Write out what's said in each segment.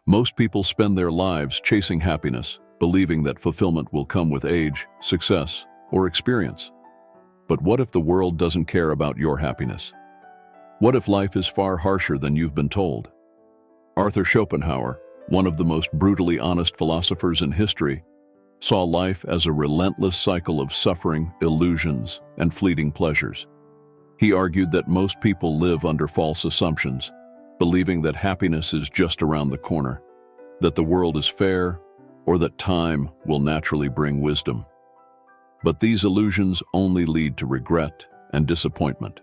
Most people spend their lives chasing happiness, believing that fulfillment will come with age, success, or experience. But what if the world doesn't care about your happiness? What if life is far harsher than you've been told? Arthur Schopenhauer, one of the most brutally honest philosophers in history, saw life as a relentless cycle of suffering, illusions, and fleeting pleasures. He argued that most people live under false assumptions, believing that happiness is just around the corner, that the world is fair, or that time will naturally bring wisdom. But these illusions only lead to regret and disappointment.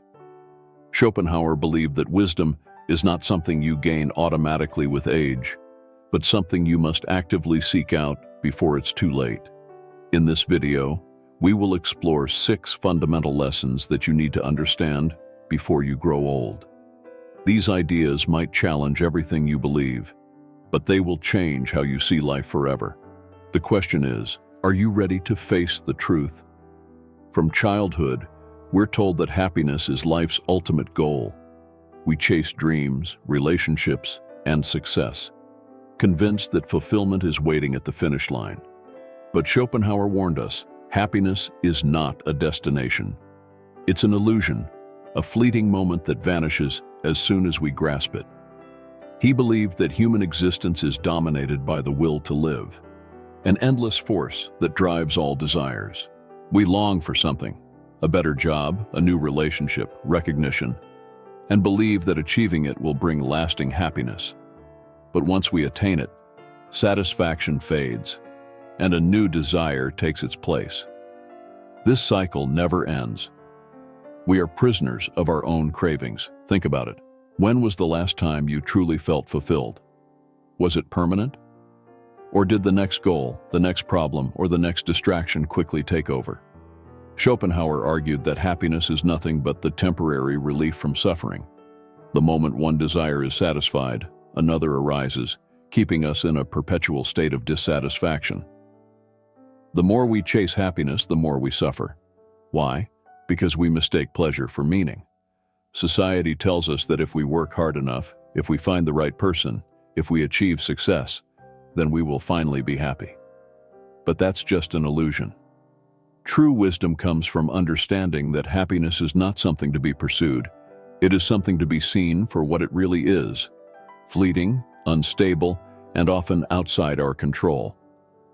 Schopenhauer believed that wisdom is not something you gain automatically with age, but something you must actively seek out before it's too late. In this video, we will explore 6 fundamental lessons that you need to understand before you grow old. These ideas might challenge everything you believe, but they will change how you see life forever. The question is, are you ready to face the truth? From childhood, we're told that happiness is life's ultimate goal. We chase dreams, relationships, and success, convinced that fulfillment is waiting at the finish line. But Schopenhauer warned us, happiness is not a destination. It's an illusion, a fleeting moment that vanishes as soon as we grasp it. He believed that human existence is dominated by the will to live, an endless force that drives all desires. We long for something, a better job, a new relationship, recognition, and believe that achieving it will bring lasting happiness. But once we attain it, satisfaction fades, and a new desire takes its place. This cycle never ends. We are prisoners of our own cravings. Think about it. When was the last time you truly felt fulfilled? Was it permanent? Or did the next goal, the next problem, or the next distraction quickly take over? Schopenhauer argued that happiness is nothing but the temporary relief from suffering. The moment one desire is satisfied, another arises, keeping us in a perpetual state of dissatisfaction. The more we chase happiness, the more we suffer. Why? Because we mistake pleasure for meaning. Society tells us that if we work hard enough, if we find the right person, if we achieve success, then we will finally be happy. But that's just an illusion. True wisdom comes from understanding that happiness is not something to be pursued. It is something to be seen for what it really is: fleeting, unstable, and often outside our control.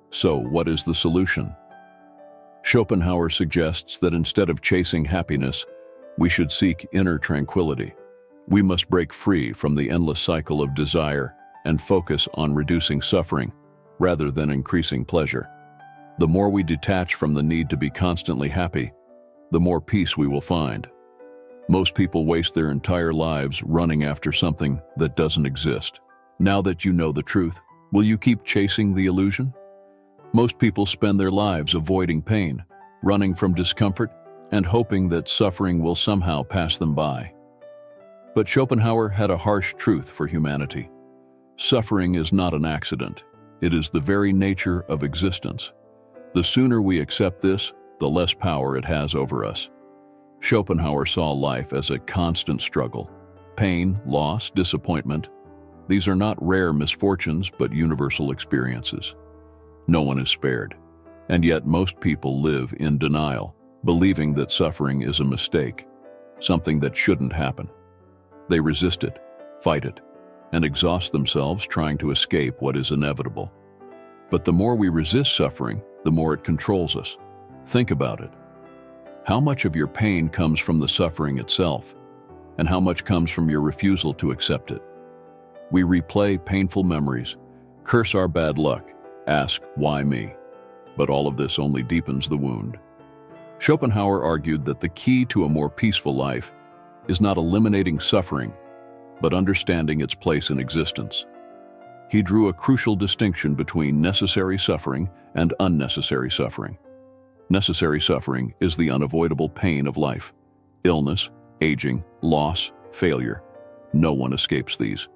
So, what is the solution? Schopenhauer suggests that instead of chasing happiness, we should seek inner tranquility. We must break free from the endless cycle of desire and focus on reducing suffering rather than increasing pleasure. The more we detach from the need to be constantly happy, the more peace we will find. Most people waste their entire lives running after something that doesn't exist. Now that you know the truth, will you keep chasing the illusion? Most people spend their lives avoiding pain, running from discomfort, and hoping that suffering will somehow pass them by. But Schopenhauer had a harsh truth for humanity. Suffering is not an accident. It is the very nature of existence. The sooner we accept this, the less power it has over us. Schopenhauer saw life as a constant struggle. Pain, loss, disappointment. These are not rare misfortunes, but universal experiences. No one is spared. And yet most people live in denial, believing that suffering is a mistake, something that shouldn't happen. They resist it, fight it, and exhaust themselves trying to escape what is inevitable. But the more we resist suffering, the more it controls us. Think about it. How much of your pain comes from the suffering itself, and how much comes from your refusal to accept it? We replay painful memories, curse our bad luck, ask, why me? But all of this only deepens the wound. Schopenhauer argued that the key to a more peaceful life is not eliminating suffering, but understanding its place in existence. He drew a crucial distinction between necessary suffering and unnecessary suffering. Necessary suffering is the unavoidable pain of life. Illness, aging, loss, failure. No one escapes these.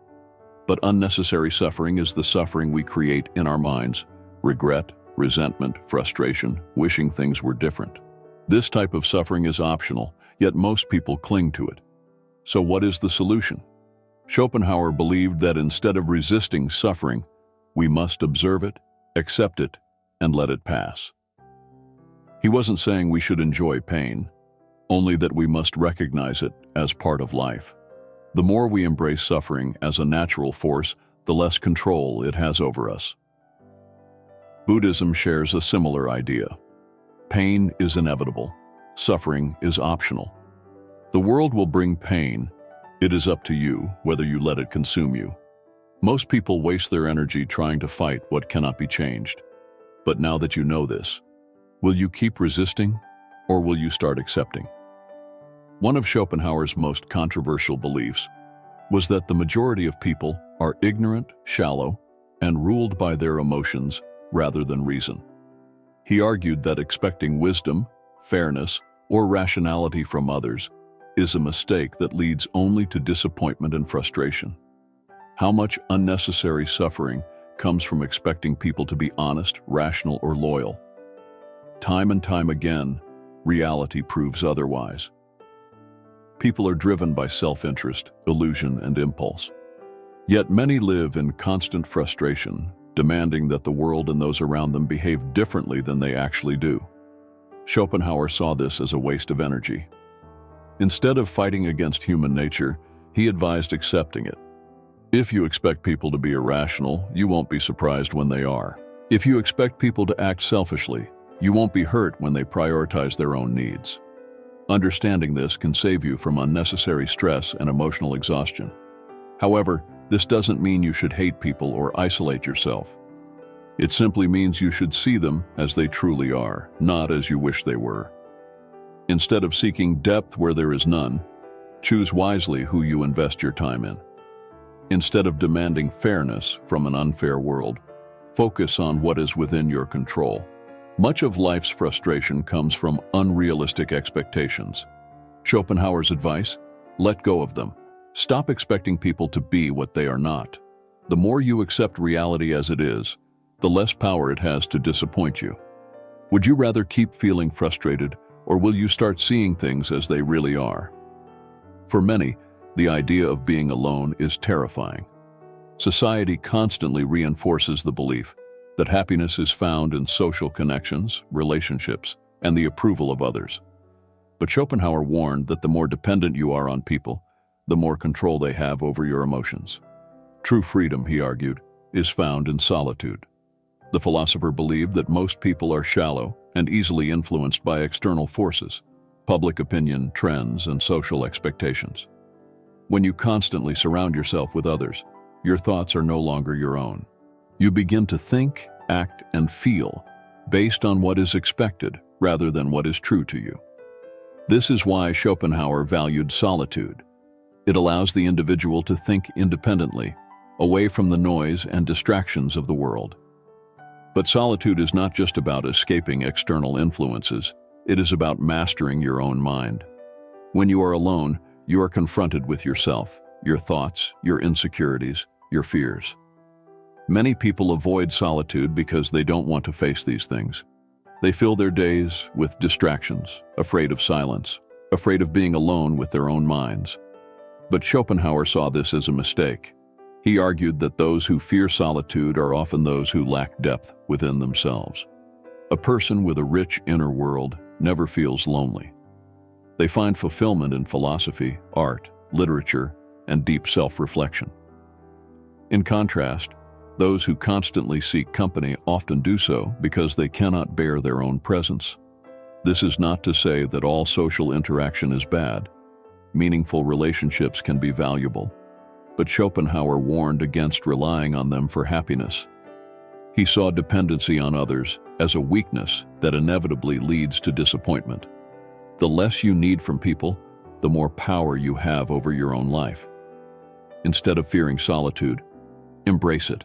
But unnecessary suffering is the suffering we create in our minds: regret, resentment, frustration, wishing things were different. This type of suffering is optional, yet most people cling to it. So what is the solution? Schopenhauer believed that instead of resisting suffering, we must observe it, accept it, and let it pass. He wasn't saying we should enjoy pain, only that we must recognize it as part of life. The more we embrace suffering as a natural force, the less control it has over us. Buddhism shares a similar idea. Pain is inevitable. Suffering is optional. The world will bring pain. It is up to you whether you let it consume you. Most people waste their energy trying to fight what cannot be changed. But now that you know this, will you keep resisting, or will you start accepting? One of Schopenhauer's most controversial beliefs was that the majority of people are ignorant, shallow, and ruled by their emotions rather than reason. He argued that expecting wisdom, fairness, or rationality from others is a mistake that leads only to disappointment and frustration. How much unnecessary suffering comes from expecting people to be honest, rational, or loyal? Time and time again, reality proves otherwise. People are driven by self-interest, illusion, and impulse. Yet many live in constant frustration, demanding that the world and those around them behave differently than they actually do. Schopenhauer saw this as a waste of energy. Instead of fighting against human nature, he advised accepting it. If you expect people to be irrational, you won't be surprised when they are. If you expect people to act selfishly, you won't be hurt when they prioritize their own needs. Understanding this can save you from unnecessary stress and emotional exhaustion. However, this doesn't mean you should hate people or isolate yourself. It simply means you should see them as they truly are, not as you wish they were. Instead of seeking depth where there is none, choose wisely who you invest your time in. Instead of demanding fairness from an unfair world, focus on what is within your control. Much of life's frustration comes from unrealistic expectations. Schopenhauer's advice: let go of them. Stop expecting people to be what they are not. The more you accept reality as it is, the less power it has to disappoint you. Would you rather keep feeling frustrated, or will you start seeing things as they really are? For many, the idea of being alone is terrifying. Society constantly reinforces the belief that happiness is found in social connections, relationships, and the approval of others. But Schopenhauer warned that the more dependent you are on people, the more control they have over your emotions. True freedom, he argued, is found in solitude. The philosopher believed that most people are shallow and easily influenced by external forces, public opinion, trends, and social expectations. When you constantly surround yourself with others, your thoughts are no longer your own. You begin to think, act, and feel based on what is expected rather than what is true to you. This is why Schopenhauer valued solitude. It allows the individual to think independently, away from the noise and distractions of the world. But solitude is not just about escaping external influences, it is about mastering your own mind. When you are alone, you are confronted with yourself, your thoughts, your insecurities, your fears. Many people avoid solitude because they don't want to face these things. They fill their days with distractions, afraid of silence, afraid of being alone with their own minds. But Schopenhauer saw this as a mistake. He argued that those who fear solitude are often those who lack depth within themselves. A person with a rich inner world never feels lonely. They find fulfillment in philosophy, art, literature, and deep self-reflection. In contrast, those who constantly seek company often do so because they cannot bear their own presence. This is not to say that all social interaction is bad. Meaningful relationships can be valuable, but Schopenhauer warned against relying on them for happiness. He saw dependency on others as a weakness that inevitably leads to disappointment. The less you need from people, the more power you have over your own life. Instead of fearing solitude, embrace it.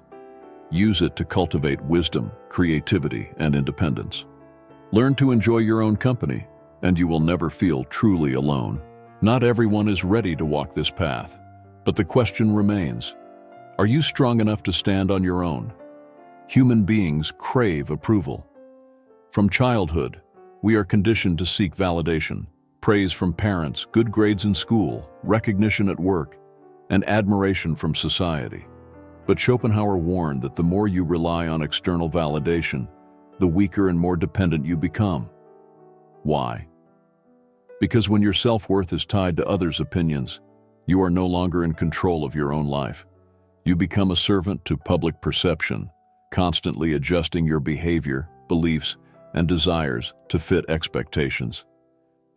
Use it to cultivate wisdom, creativity, and independence. Learn to enjoy your own company, and you will never feel truly alone. Not everyone is ready to walk this path, but the question remains: are you strong enough to stand on your own? Human beings crave approval. From childhood, we are conditioned to seek validation, praise from parents, good grades in school, recognition at work, and admiration from society. But Schopenhauer warned that the more you rely on external validation, the weaker and more dependent you become. Why? Because when your self-worth is tied to others' opinions, you are no longer in control of your own life. You become a servant to public perception, constantly adjusting your behavior, beliefs, and desires to fit expectations.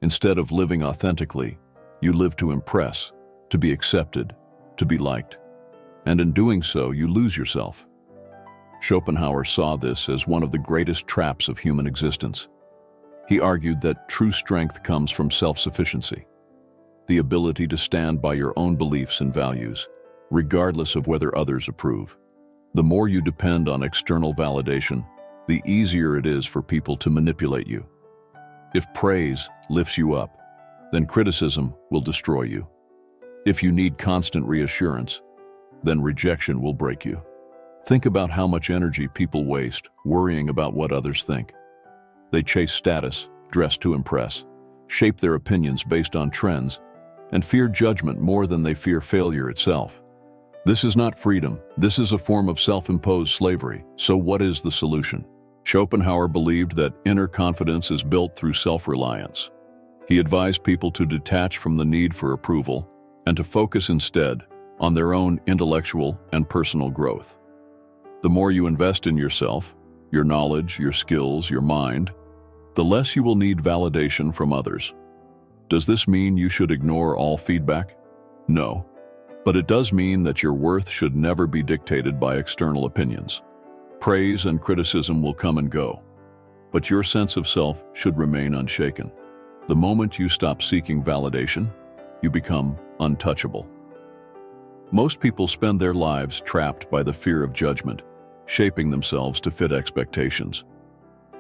Instead of living authentically, you live to impress, to be accepted, to be liked. And in doing so, you lose yourself. Schopenhauer saw this as one of the greatest traps of human existence. He argued that true strength comes from self-sufficiency, the ability to stand by your own beliefs and values, regardless of whether others approve. The more you depend on external validation, the easier it is for people to manipulate you. If praise lifts you up, then criticism will destroy you. If you need constant reassurance, then rejection will break you. Think about how much energy people waste worrying about what others think. They chase status, dress to impress, shape their opinions based on trends, and fear judgment more than they fear failure itself. This is not freedom. This is a form of self-imposed slavery. So what is the solution? Schopenhauer believed that inner confidence is built through self-reliance. He advised people to detach from the need for approval and to focus instead on their own intellectual and personal growth. The more you invest in yourself, your knowledge, your skills, your mind, the less you will need validation from others. Does this mean you should ignore all feedback? No. But it does mean that your worth should never be dictated by external opinions. Praise and criticism will come and go, but your sense of self should remain unshaken. The moment you stop seeking validation, you become untouchable. Most people spend their lives trapped by the fear of judgment, shaping themselves to fit expectations.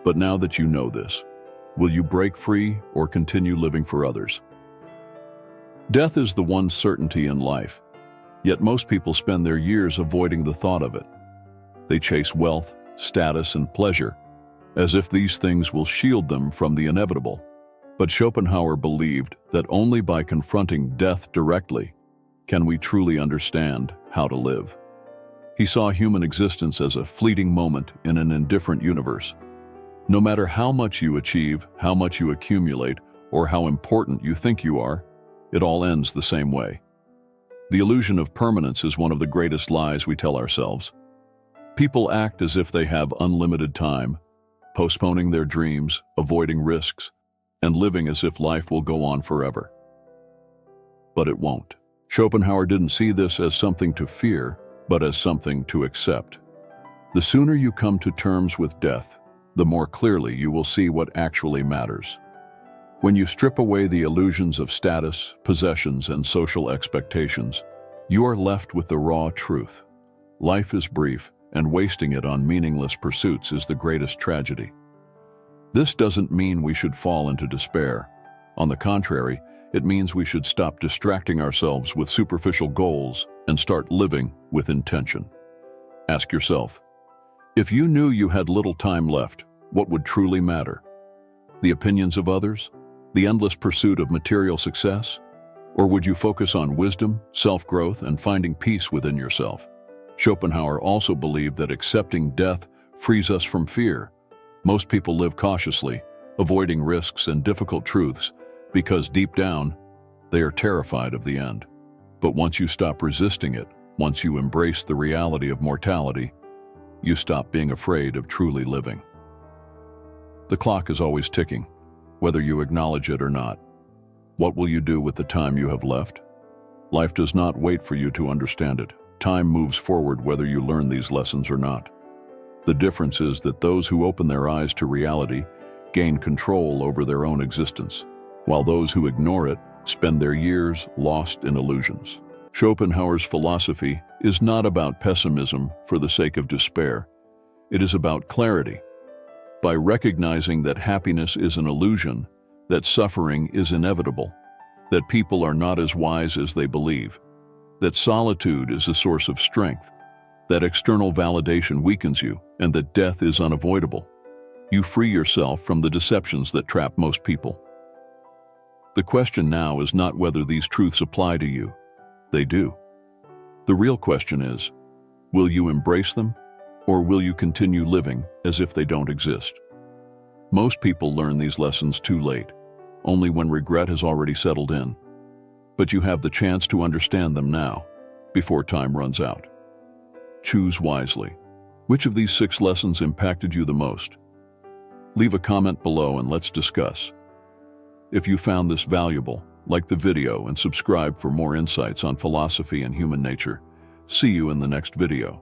But now that you know this, will you break free or continue living for others? Death is the one certainty in life, yet most people spend their years avoiding the thought of it. They chase wealth, status, and pleasure, as if these things will shield them from the inevitable. But Schopenhauer believed that only by confronting death directly can we truly understand how to live. He saw human existence as a fleeting moment in an indifferent universe. No matter how much you achieve, how much you accumulate, or how important you think you are, it all ends the same way. The illusion of permanence is one of the greatest lies we tell ourselves. People act as if they have unlimited time, postponing their dreams, avoiding risks, and living as if life will go on forever. But it won't. Schopenhauer didn't see this as something to fear, but as something to accept. The sooner you come to terms with death, the more clearly you will see what actually matters. When you strip away the illusions of status, possessions, and social expectations, you are left with the raw truth. Life is brief, and wasting it on meaningless pursuits is the greatest tragedy. This doesn't mean we should fall into despair. On the contrary, it means we should stop distracting ourselves with superficial goals and start living with intention. Ask yourself, if you knew you had little time left, what would truly matter? The opinions of others? The endless pursuit of material success? Or would you focus on wisdom, self-growth, and finding peace within yourself? Schopenhauer also believed that accepting death frees us from fear. Most people live cautiously, avoiding risks and difficult truths, because deep down, they are terrified of the end. But once you stop resisting it, once you embrace the reality of mortality, you stop being afraid of truly living. The clock is always ticking, whether you acknowledge it or not. What will you do with the time you have left? Life does not wait for you to understand it. Time moves forward whether you learn these lessons or not. The difference is that those who open their eyes to reality gain control over their own existence, while those who ignore it spend their years lost in illusions. Schopenhauer's philosophy is not about pessimism for the sake of despair. It is about clarity. By recognizing that happiness is an illusion, that suffering is inevitable, that people are not as wise as they believe, that solitude is a source of strength, that external validation weakens you, and that death is unavoidable, you free yourself from the deceptions that trap most people. The question now is not whether these truths apply to you. They do. The real question is, will you embrace them, or will you continue living as if they don't exist? Most people learn these lessons too late, only when regret has already settled in. But you have the chance to understand them now, before time runs out. Choose wisely. Which of these 6 lessons impacted you the most? Leave a comment below and let's discuss. If you found this valuable, like the video and subscribe for more insights on philosophy and human nature. See you in the next video.